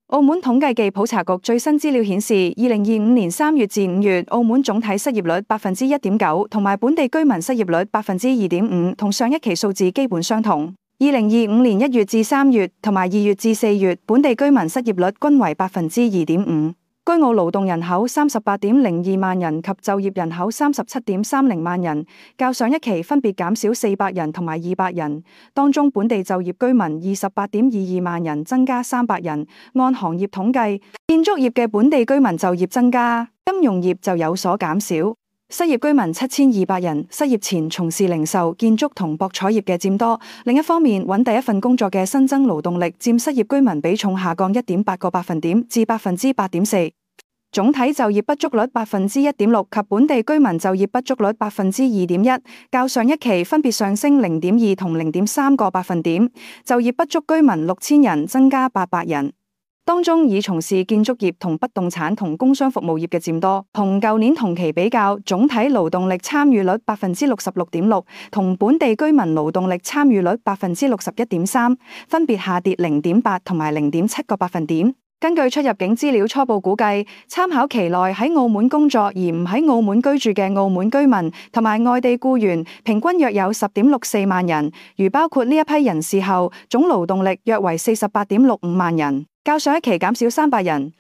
澳門統計暨普查局最新資料顯示，2025年3月至5月，澳門總體失業率1.9%，同埋本地居民失業率2.5%，同上一期數字基本相同。2025年1月至3月同埋2月至4月，本地居民失業率均為2.5%。居澳勞動人口38.02萬人及就業人口37.30萬人，較上一期分別減少400人同埋200人。當中本地就業居民28.22萬人，增加300人。按行業統計，建築業嘅本地居民就業增加，金融業就有所減少。失業居民7200人，失業前從事零售、建築同博彩業嘅佔多。另一方面，揾第一份工作嘅新增勞動力佔失業居民比重下降1.8個百分點至8.4%。總體就業不足率1.6%及本地居民就業不足率2.1%，較上一期分別上升0.2同0.3個百分點。就業不足居民6000人，增加800人。當中以從事建築業同不動產同工商服務業嘅佔多。同舊年同期比較，總體勞動力參與率66.6%，同本地居民勞動力參與率61.3%，分別下跌0.8同埋0.7個百分點。根據出入境資料初步估計，參考期內喺澳門工作而唔喺澳門居住嘅澳門居民同埋外地僱員，平均約有10.64萬人。如包括呢一批人士後，總勞動力約為48.65萬人，較上一期減少300人。